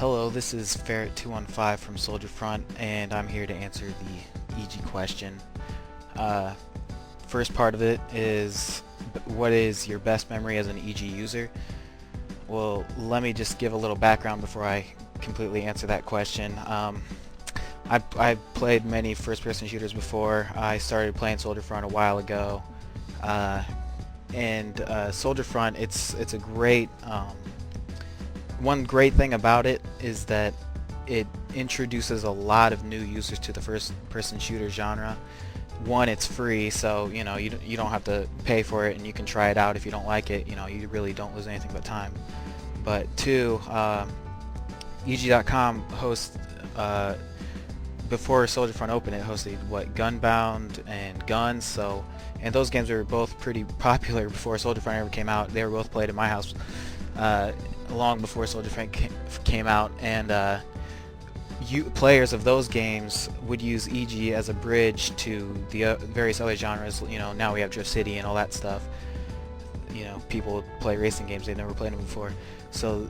Hello, this is Ferret215 from Soldier Front, and I'm here to answer the Ijji question. Uh, First part of it is, what is your best memory as an Ijji user? Well, let me just give a little background before I completely answer that question. I've played many first-person shooters before. I started playing Soldier Front a while ago, and Soldier Front, it's a great. One great thing about it is that it introduces a lot of new users to the first-person shooter genre. One, it's free, so you don't have to pay for it, and you can try it out. If you don't like it, you really don't lose anything but time. But two, Ijji.com hosts before Soldier Front Open, it hosted Gunbound and Guns. And those games were both pretty popular before Soldier Front ever came out. They were both played in my house long before Soldier Front came out, and players of those games would use Ijji as a bridge to the various other genres. Now we have Drift City and all that stuff. People play racing games, they've never played them before. So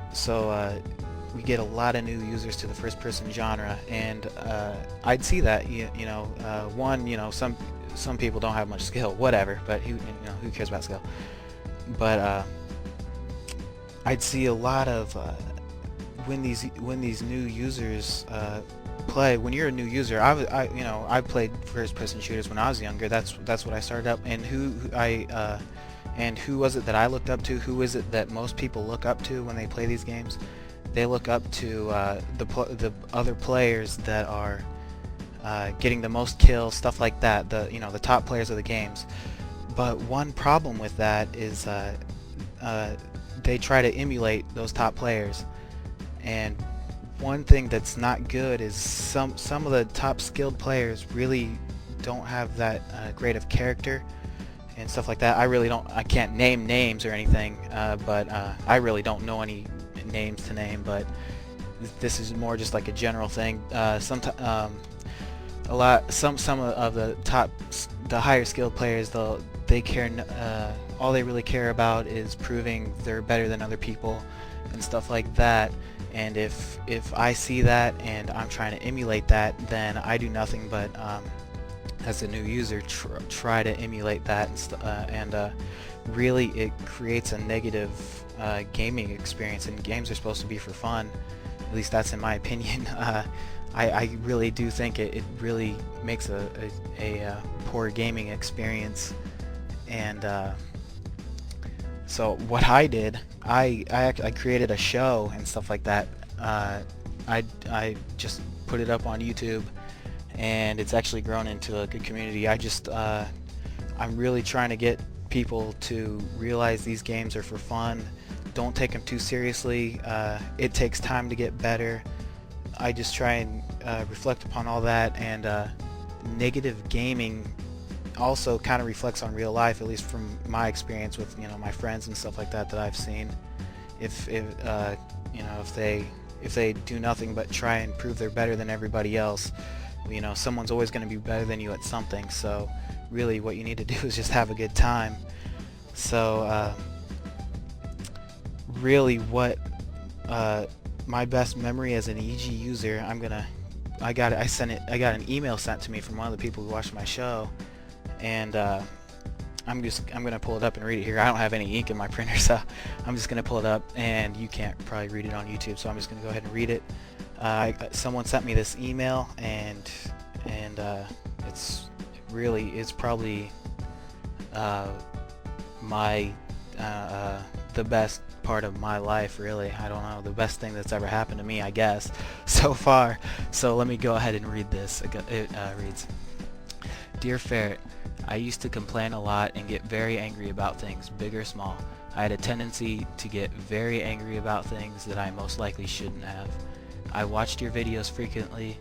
we get a lot of new users to the first-person genre, and I'd see that. Some people don't have much skill, whatever. But who cares about skill? But I'd see a lot of when these new users play. When you're a new user, I played first-person shooters when I was younger. That's what I started up. And who was it that I looked up to? Who is it that most people look up to when they play these games? They look up to the other players that are getting the most kills, stuff like that. The top players of the games. But one problem with that is they try to emulate those top players, and one thing that's not good is some of the top skilled players really don't have that great of character and stuff like that. I can't name names or anything, but I really don't know any names to name, but this is more just like a general thing. Some of the higher skilled players, all they really care about is proving they're better than other people and stuff like that. And if I see that and I'm trying to emulate that, then I do nothing but as a new user try to emulate that, and really it creates a negative gaming experience. And games are supposed to be for fun, at least that's in my opinion. I really do think it really makes a poor gaming experience. And so what I did, I created a show and stuff like that. I just put it up on YouTube, and it's actually grown into a good community. I'm really trying to get people to realize these games are for fun. Don't take them too seriously. It takes time to get better. I just try and reflect upon all that, and negative gaming also kind of reflects on real life, at least from my experience with my friends and stuff like that I've seen. If they do nothing but try and prove they're better than everybody else, someone's always going to be better than you at something. So really what you need to do is just have a good time. So really what my best memory as an Ijji user, I got an email sent to me from one of the people who watched my show, and I'm gonna pull it up and read it here. I don't have any ink in my printer, so I'm just gonna pull it up, and you can't probably read it on YouTube, so I'm just gonna go ahead and read it. Someone sent me this email, and it's probably the best part of my life, really. I don't know, the best thing that's ever happened to me, I guess, so far. So let me go ahead and read this. It reads, "Dear Ferret, I used to complain a lot and get very angry about things, big or small. I had a tendency to get very angry about things that I most likely shouldn't have. I watched your videos frequently,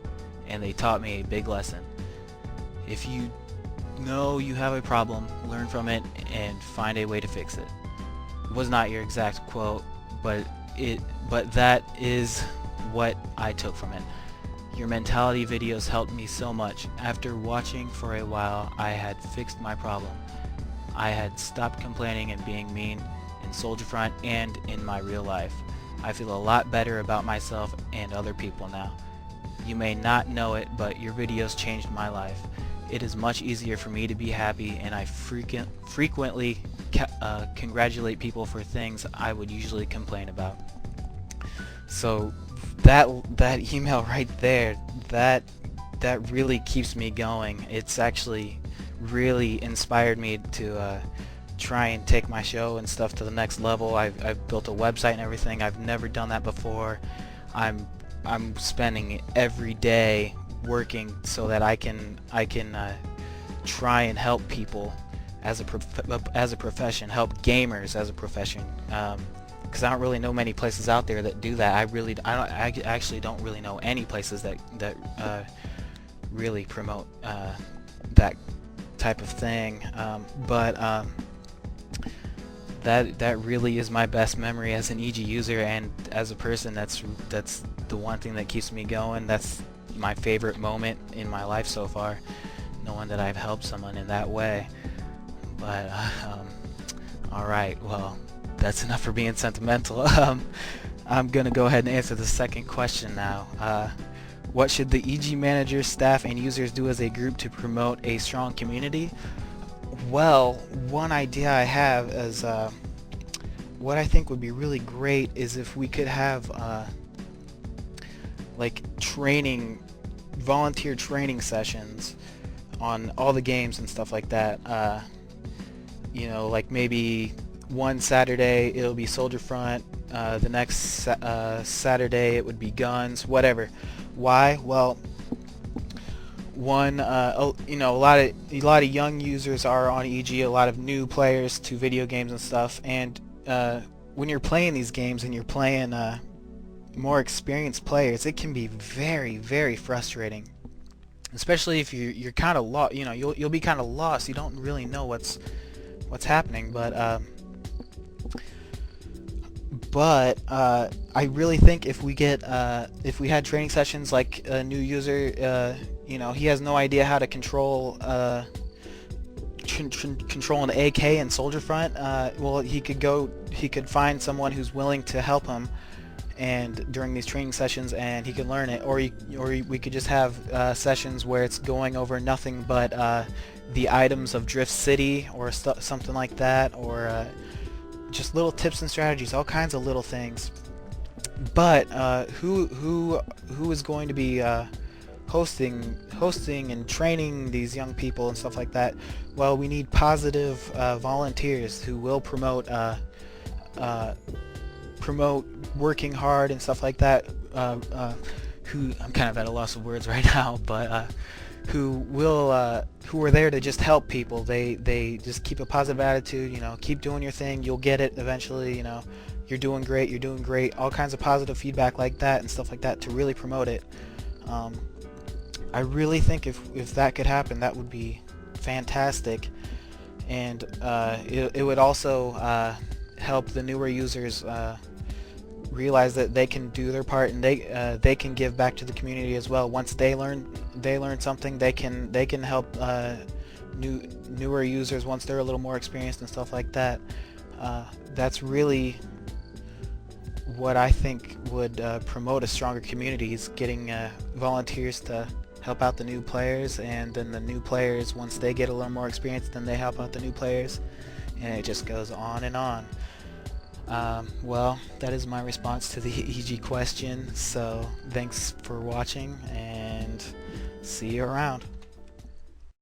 and they taught me a big lesson. If you know you have a problem, learn from it and find a way to fix it." Was not your exact quote, but that is what I took from it. Your mentality videos helped me so much. After watching for a while, I had fixed my problem. I had stopped complaining and being mean in Soldier Front and in my real life. I feel a lot better about myself and other people now. You may not know it, but your videos changed my life. It is much easier for me to be happy, and I frequently congratulate people for things I would usually complain about. So that email right there, that really keeps me going. It's actually really inspired me to try and take my show and stuff to the next level. I've built a website and everything. I've never done that before. I'm spending every day working so that I can try and help people as a profession, help gamers as a profession. Because I don't really know many places out there that do that. I actually don't really know any places that really promote that type of thing. But that really is my best memory as an Ijji user, and as a person. That's the one thing that keeps me going. That's my favorite moment in my life so far, knowing that I've helped someone in that way. But alright, well, that's enough for being sentimental. I'm gonna go ahead and answer the second question now. What should the Ijji managers, staff, and users do as a group to promote a strong community? Well, one idea I have is what I think would be really great is if we could have like volunteer training sessions on all the games and stuff like that. You know, like maybe one Saturday it'll be Soldier Front, the next Saturday it would be Guns, whatever. Why? Well, one, you know, a lot of young users are on Ijji, a lot of new players to video games and stuff, and when you're playing these games and you're playing more experienced players, it can be very, very frustrating, especially if you're kind of lost. You know, you'll be kind of lost. You don't really know what's happening. But I really think if we had training sessions, like a new user, you know, he has no idea how to control an AK in Soldier Front. Well, he could find someone who's willing to help him, and during these training sessions, and he could learn it. Or we could just have sessions where it's going over nothing but the items of Drift City or something like that, or just little tips and strategies, all kinds of little things. But who is going to be hosting and training these young people and stuff like that? Well, we need positive volunteers who will promote working hard and stuff like that. Who, I'm kind of at a loss of words right now, but who are there to just help people. They just keep a positive attitude. You know, keep doing your thing. You'll get it eventually. You know, you're doing great. You're doing great. All kinds of positive feedback like that and stuff like that to really promote it. I really think if that could happen, that would be fantastic, and it would also help the newer users realize that they can do their part, and they can give back to the community as well. Once they learn something, they can help newer users once they're a little more experienced and stuff like that. That's really what I think would promote a stronger community, is getting volunteers to help out the new players, and then the new players, once they get a little more experience, then they help out the new players, and it just goes on and on. Well, that is my response to the Ijji question, so thanks for watching, and see you around.